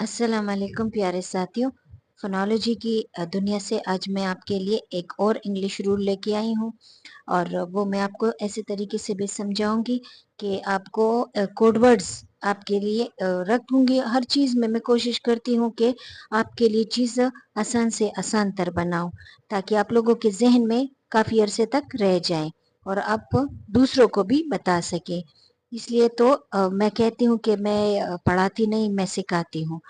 अस्सलाम वालेकुम प्यारे साथियों। फोनोलॉजी की दुनिया से आज मैं आपके लिए एक और इंग्लिश रूल लेके आई हूँ और वो मैं आपको ऐसे तरीके से भी समझाऊंगी कि आपको कोड वर्ड्स आपके लिए रख दूंगी। हर चीज़ में मैं कोशिश करती हूँ कि आपके लिए चीज़ आसान से आसान तर बनाऊं ताकि आप लोगों के जहन में काफ़ी अरसे तक रह जाए और आप दूसरों को भी बता सके। इसलिए तो मैं कहती हूँ कि मैं पढ़ाती नहीं, मैं सिखाती हूँ।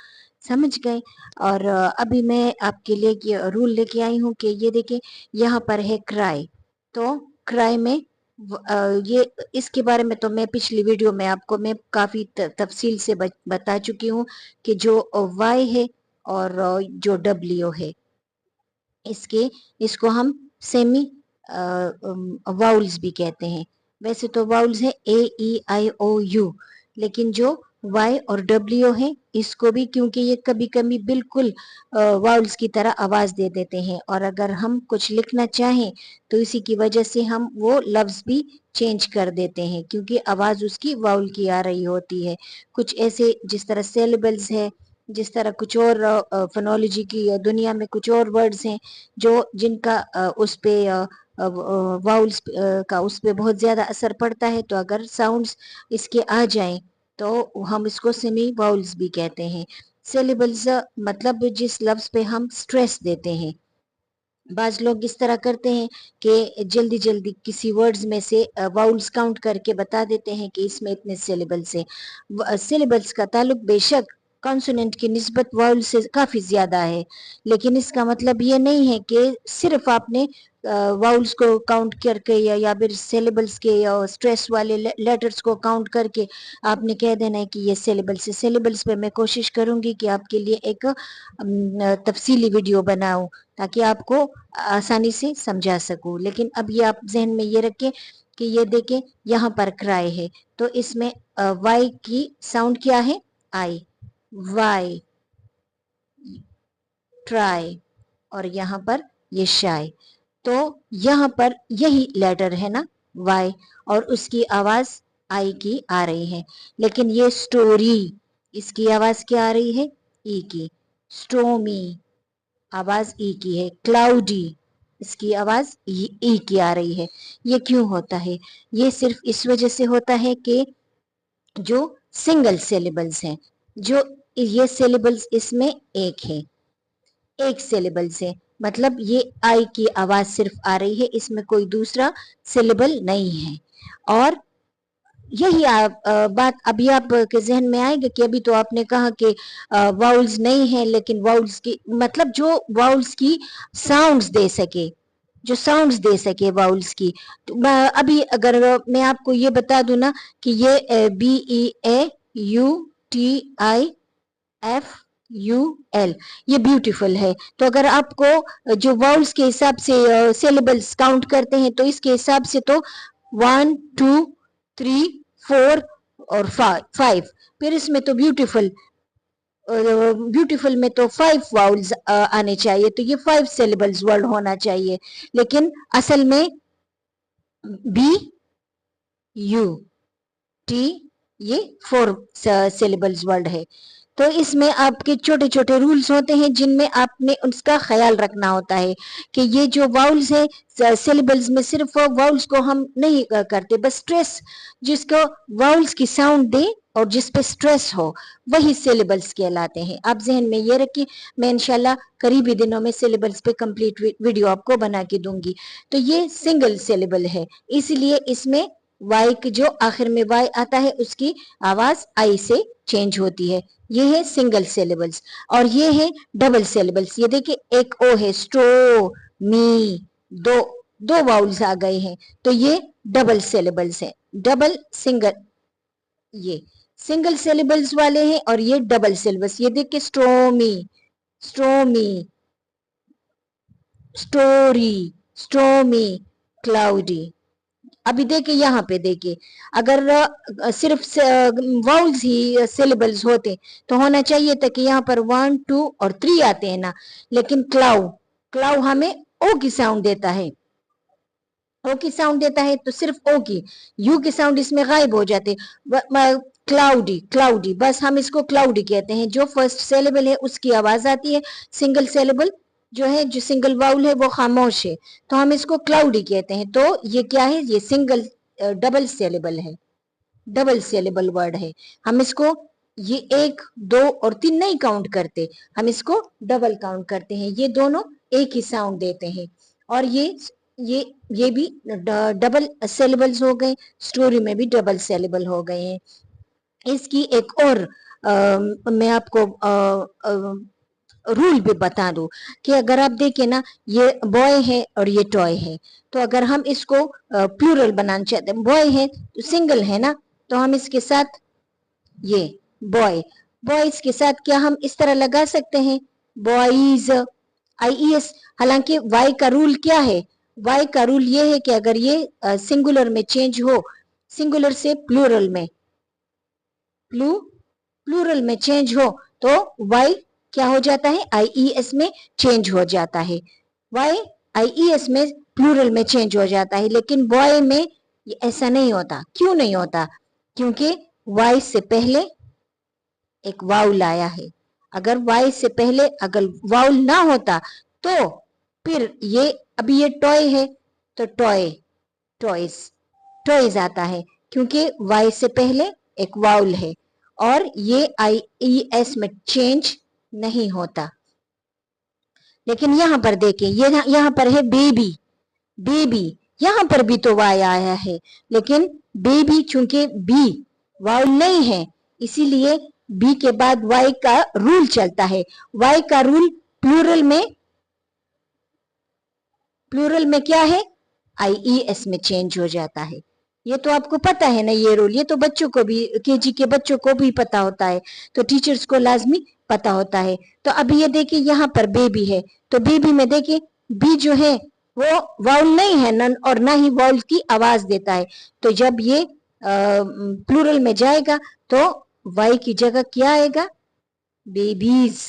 समझ गए? और अभी मैं आपके लिए ये रूल लेके आई हूँ कि ये देखिए, यहाँ पर है क्राई। तो क्राई में ये इसके बारे में तो मैं पिछली वीडियो में आपको मैं काफी तफसील से बता चुकी हूँ कि जो वाई है और जो डब्ल्यू है, इसके इसको हम सेमी वाउल्स भी कहते हैं। वैसे तो वाउल्स है ए ई आई ओ यू, लेकिन जो वाई और डब्ल्यू है इसको भी, क्योंकि ये कभी कभी बिल्कुल वाउल्स की तरह आवाज दे देते हैं और अगर हम कुछ लिखना चाहें तो इसी की वजह से हम वो लफ्ज भी चेंज कर देते हैं क्योंकि आवाज उसकी वाउल की आ रही होती है। कुछ ऐसे जिस तरह सेलेबल्स है, जिस तरह कुछ और फोनोलॉजी की दुनिया में कुछ और वर्ड्स हैं जो जिनका उस पे वाउल्स का उस पे बहुत ज्यादा असर पड़ता है। तो अगर साउंड्स इसके आ जाएं तो हम इसको सेमी वाउल्स भी कहते हैं। सिलेबल्स मतलब जिस लफ्ज पे हम स्ट्रेस देते हैं। बाज लोग इस तरह करते हैं कि जल्दी जल्दी किसी वर्ड्स में से वाउल्स काउंट करके बता देते हैं कि इसमें इतने सिलेबल्स हैं। सिलेबल्स का ताल्लुक बेशक कॉन्सोनेंट की निस्बत वाउल से काफी ज्यादा है, लेकिन इसका मतलब ये नहीं है कि सिर्फ आपने वाउल्स को काउंट करके या फिर सिलेबल्स के या स्ट्रेस वाले लेटर्स को काउंट करके आपने कह देना है कि ये सिलेबल्स है। सिलेबल्स पे मैं कोशिश करूंगी कि आपके लिए एक तफसीली वीडियो बनाऊं ताकि आपको आसानी से समझा सकूं। लेकिन अब ये आप जहन में ये रखें कि ये देखें, यहाँ पर क्राई है तो इसमें वाई की साउंड क्या है? आई। वाई, ट्राई, और यहाँ पर ये शाय। तो यहाँ पर यही लेटर है ना, वाई, और उसकी आवाज आई की आ रही है। लेकिन ये स्टोरी, इसकी आवाज क्या आ रही है? ई की। स्टोमी, आवाज ई की है। क्लाउडी, इसकी आवाज ई की आ रही है। ये क्यों होता है? ये सिर्फ इस वजह से होता है कि जो सिंगल सिलेबल्स हैं, जो ये सिलेबल्स इसमें एक है, एक सिलेबल से, मतलब ये आई की आवाज सिर्फ आ रही है, इसमें कोई दूसरा सिलेबल नहीं है। और यही बात अभी आपके जहन में आएगा कि अभी तो आपने कहा कि वाउल्स नहीं है, लेकिन वाउल्स की मतलब जो वाउल्स की साउंड्स दे सके, जो साउंड्स दे सके वाउल्स की। तो अभी अगर मैं आपको ये बता दूं ना कि ये BEAUTIFUL, ये ब्यूटीफुल है। तो अगर आपको जो वाउल्स के हिसाब से सिलेबल्स काउंट करते हैं तो इसके हिसाब से तो 1 2 3 4 और 5, फिर इसमें तो ब्यूटीफुल, ब्यूटीफुल में तो 5 वाउल्स आने चाहिए, तो ये 5 सिलेबल्स वर्ड होना चाहिए। लेकिन असल में BUT ये 4 सिलेबल्स वर्ड है। तो इसमें आपके छोटे छोटे रूल्स होते हैं जिनमें आपने उसका ख्याल रखना होता है कि ये जो वाउल्स है सिलेबल्स में, सिर्फ वाउल्स को हम नहीं करते, बस स्ट्रेस, जिसको वाउल्स की साउंड दे और जिस पे स्ट्रेस हो वही सिलेबल्स कहलाते हैं। आप जहन में ये रखिए, मैं इंशाल्लाह करीबी दिनों में सिलेबल्स पे कंप्लीट वीडियो आपको बना के दूंगी। तो ये सिंगल सिलेबल है, इसलिए इसमें वाई की जो आखिर में वाई आता है उसकी आवाज आई से चेंज होती है। ये है सिंगल सिलेबल्स। और ये है डबल सिलेबल्स। ये देखिए, एक ओ है, स्ट्रो मी, दो दो वाउल्स आ गए हैं, तो ये डबल सिलेबल्स है। डबल सिंगल, ये सिंगल सिलेबल्स वाले हैं और ये डबल सिलेबल्स। ये देखिए, stormy, stormy, story, stormy, cloudy. अभी देखिए, यहाँ पे देखिए, अगर सिर्फ वाउल्स ही सिलेबल्स होते तो होना चाहिए था कि यहाँ पर 1 2 और 3 आते हैं ना, लेकिन क्लाउ, क्लाउ हमें ओ की साउंड देता है। ओ की साउंड देता है तो सिर्फ ओ की, यू के साउंड इसमें गायब हो जाते। क्लाउडी, क्लाउडी, बस हम इसको क्लाउडी कहते हैं। जो फर्स्ट सेलेबल है उसकी आवाज आती है, सिंगल सेलेबल जो है, जो सिंगल वाउल है वो खामोश है, तो हम इसको क्लाउडी कहते हैं। तो ये क्या है, ये सिंगल डबल सेलेबल है, डबल सेलेबल वर्ड है। हम इसको ये 1, 2 और 3 नहीं काउंट करते, हम इसको डबल काउंट करते हैं। ये दोनों एक ही साउंड देते हैं। और ये ये भी डबल सेलेबल्स हो गए, स्टोरी में भी डबल सेलेबल हो गए हैं। इसकी एक और मैं आपको रूल भी बता दूं कि अगर आप देखें ना, ये बॉय है और ये टॉय है, तो अगर हम इसको प्लूरल बनाना चाहते हैं, बॉय है तो सिंगल है ना, तो हम इसके साथ ये बॉय, बॉयज के साथ क्या हम इस तरह लगा सकते हैं, बॉयज, IES। हालांकि वाई का रूल क्या है, वाई का रूल ये है कि अगर ये सिंगुलर में चेंज हो, सिंगुलर से प्लूरल में, प्लूरल में चेंज हो, तो वाई क्या हो जाता है, IES में चेंज हो जाता है। वाई IES में प्लूरल में चेंज हो जाता है, लेकिन बॉय में ऐसा नहीं होता। क्यों नहीं होता, क्योंकि वाई से पहले एक वाउल आया है। अगर वाई से पहले अगर वाउल ना होता तो फिर ये, अभी ये टॉय है तो टॉय, टॉयज, टॉयज आता है, क्योंकि वाई से पहले एक वाउल है और ये IES में चेंज नहीं होता। लेकिन यहाँ पर देखिए, ये यहाँ पर है बेबी, बेबी, यहाँ पर भी तो वाई आया है, लेकिन बेबी चूंकि बी वाउल नहीं है, इसीलिए बी के बाद वाई का रूल चलता है। वाई का रूल प्लूरल में क्या है, IES में चेंज हो जाता है। ये तो आपको पता है ना ये रूल, ये तो बच्चों को भी, KG के बच्चों को भी पता होता है, तो टीचर्स को लाजमी पता होता है। तो अभी ये देखिए यहाँ पर बेबी है, तो बेबी में देखिए बी जो है वो वाउल नहीं है, नन और ना ही वाउल की आवाज देता है। तो जब ये प्लूरल में जाएगा तो वाई की जगह क्या आएगा, बेबीज,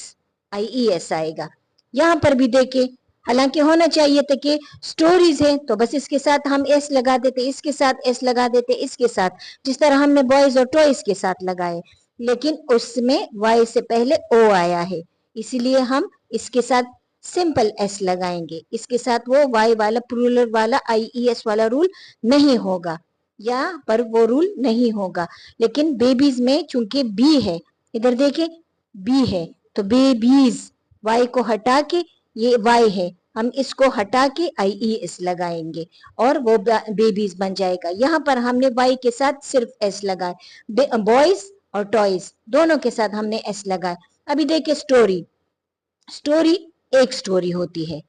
IES आएगा। यहाँ पर भी देखिए, हालांकि होना चाहिए था कि स्टोरीज है तो बस इसके साथ हम एस लगा देते, इसके साथ एस लगा देते, इसके साथ, जिस तरह हमने बॉयज और टॉयज के साथ लगाए, लेकिन उसमें वाई से पहले ओ आया है, इसीलिए हम इसके साथ सिंपल एस लगाएंगे। इसके साथ वो वाई वाला प्लूरल वाला IES वाला रूल नहीं होगा, या पर वो रूल नहीं होगा। लेकिन बेबीज में चूंकि बी है, इधर देखिए बी है, तो बेबीज, वाई को हटा के, ये वाई है, हम इसको हटा के IES लगाएंगे और वो बेबीज बन जाएगा। यहाँ पर हमने वाई के साथ सिर्फ एस लगाए, बॉयज और टॉयज दोनों के साथ हमने एस लगाए। अभी देखिए स्टोरी, स्टोरी एक स्टोरी होती है,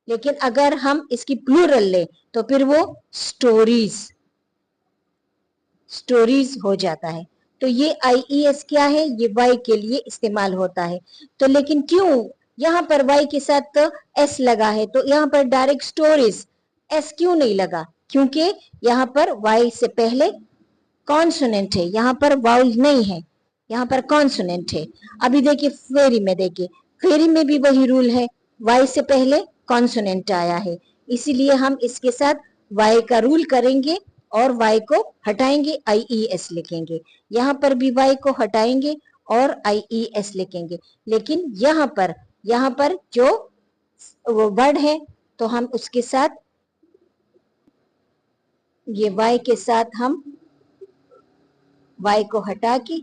लेकिन अगर हम इसकी प्लूरल ले तो फिर वो स्टोरीज, स्टोरीज हो जाता है। तो ये IES क्या है, ये वाई के लिए इस्तेमाल होता है। तो लेकिन क्यों यहाँ पर वाई के साथ तो एस लगा है, तो यहाँ पर डायरेक्ट स्टोरीज, एस क्यों नहीं लगा, क्योंकि यहाँ पर वाई से पहले कॉन्सोनेंट है, यहाँ पर वाउल नहीं है, यहाँ पर कॉन्सोनेंट है। अभी देखिए फेरी में, देखिए फेरी में भी वही रूल है, वाई से पहले कॉन्सोनेंट आया है, इसीलिए हम इसके साथ वाई का रूल करेंगे और वाई को हटाएंगे, IES लिखेंगे। यहाँ पर भी वाई को हटाएंगे और IES लिखेंगे। लेकिन यहाँ पर जो वर्ड है तो हम उसके साथ, ये वाई के साथ हम वाई को हटा के,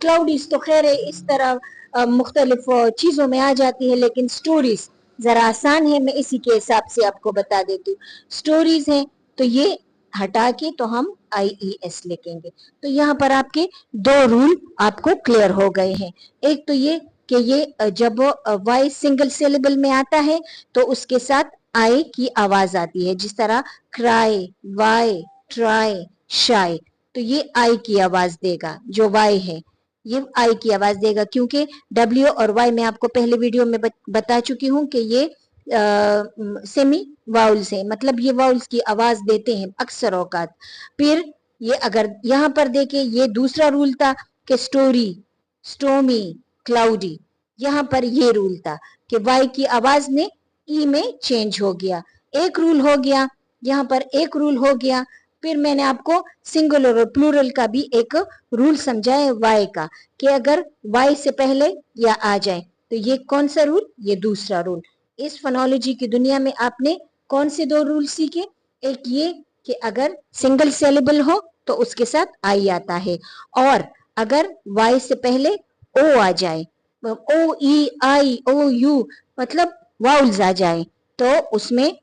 क्लाउडीज तो खैर इस तरह मुख्तलिफ चीजों में आ जाती है, लेकिन स्टोरीज जरा आसान है, मैं इसी के हिसाब से आपको बता देती हूँ। स्टोरीज है तो ये हटा के तो हम IES लिखेंगे। तो यहाँ पर आपके दो रूल आपको क्लियर हो गए हैं। एक तो ये कि ये जब वाई सिंगल सिलेबल में आता है तो उसके साथ आई की आवाज आती है, जिस तरह क्राई, वाई, ट्राई, शाई, तो ये आई की आवाज देगा, जो वाई है ये आई की आवाज देगा, क्योंकि W और Y मैं आपको पहले वीडियो में बता चुकी हूँ कि ये सेमी वाउल्स है, मतलब ये वाउल्स की आवाज देते हैं अक्सर औकात। फिर ये अगर यहाँ पर देखे, ये दूसरा रूल था कि स्टोरी, स्टोमी, क्लाउडी, यहाँ पर ये रूल था कि वाई की आवाज ने ई में चेंज हो गया। एक रूल हो गया यहाँ पर एक रूल हो गया। फिर मैंने आपको सिंगुलर और प्लूरल का भी एक रूल समझाया वाई का, कि अगर वाई से पहले या आ जाए तो ये कौन सा रूल, ये दूसरा रूल। इस फोनोलॉजी की दुनिया में आपने कौन से दो रूल सीखे? एक ये कि अगर सिंगल सिलेबल हो तो उसके साथ आई आता है, और अगर वाई से पहले ओ आ जाए, ओ ई आई ओ यू मतलब वाउल्स आ जाए, तो उसमें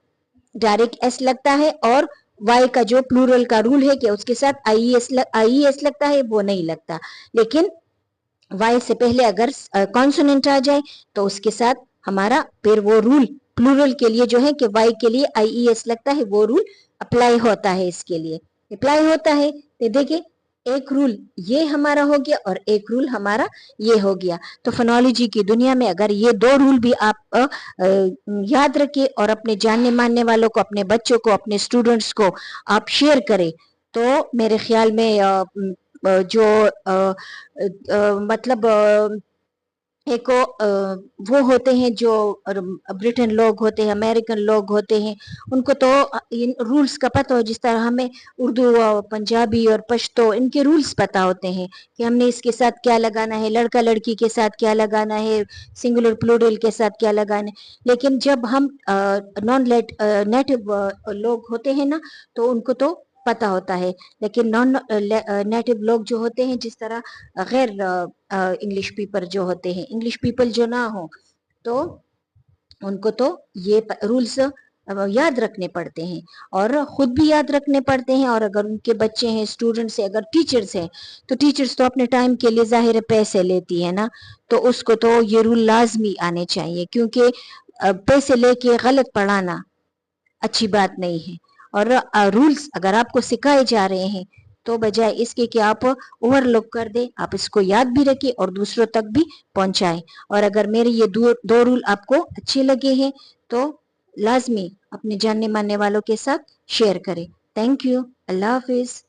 डायरेक्ट एस लगता है, और वाई का जो प्लूरल का रूल है कि उसके साथ आईएस लगता है, वो नहीं लगता। लेकिन वाई से पहले अगर कॉन्सोनेंट आ जाए तो उसके साथ हमारा फिर वो रूल प्लूरल के लिए जो है कि वाई के लिए आईईएस लगता है, वो रूल अप्लाई होता है, इसके लिए अप्लाई होता है। तो देखिए, एक रूल ये हमारा हो गया और एक रूल हमारा ये हो गया। तो फोनोलॉजी की दुनिया में अगर ये दो रूल भी आप याद रखें और अपने जानने मानने वालों को, अपने बच्चों को, अपने स्टूडेंट्स को आप शेयर करें, तो मेरे ख्याल में जो मतलब एक वो होते हैं जो ब्रिटेन लोग होते हैं, अमेरिकन लोग होते हैं, उनको तो इन रूल्स का पता हो। जिस तरह हमें उर्दू और पंजाबी और पश्तो इनके रूल्स पता होते हैं कि हमने इसके साथ क्या लगाना है, लड़का लड़की के साथ क्या लगाना है, सिंगुलर प्लूरल के साथ क्या लगाना है। लेकिन जब हम नॉन नेटिव लोग होते हैं ना, तो उनको तो पता होता है। लेकिन नॉन नेटिव लोग जो होते हैं, जिस तरह गैर इंग्लिश पीपल जो होते हैं, इंग्लिश पीपल जो ना हो, तो उनको तो ये रूल्स याद रखने पड़ते हैं और खुद भी याद रखने पड़ते हैं। और अगर उनके बच्चे हैं, स्टूडेंट्स हैं, अगर टीचर्स हैं, तो टीचर्स तो अपने टाइम के लिए जाहिर है पैसे लेती है ना, तो उसको तो ये रूल लाजमी आने चाहिए, क्योंकि पैसे लेके गलत पढ़ाना अच्छी बात नहीं है। और रूल्स अगर आपको सिखाए जा रहे हैं, तो बजाय इसके कि आप ओवरलुक कर दे, आप इसको याद भी रखें और दूसरों तक भी पहुंचाएं। और अगर मेरे ये दो रूल आपको अच्छे लगे हैं, तो लाजमी अपने जानने मानने वालों के साथ शेयर करें। Thank you. Allah Hafiz.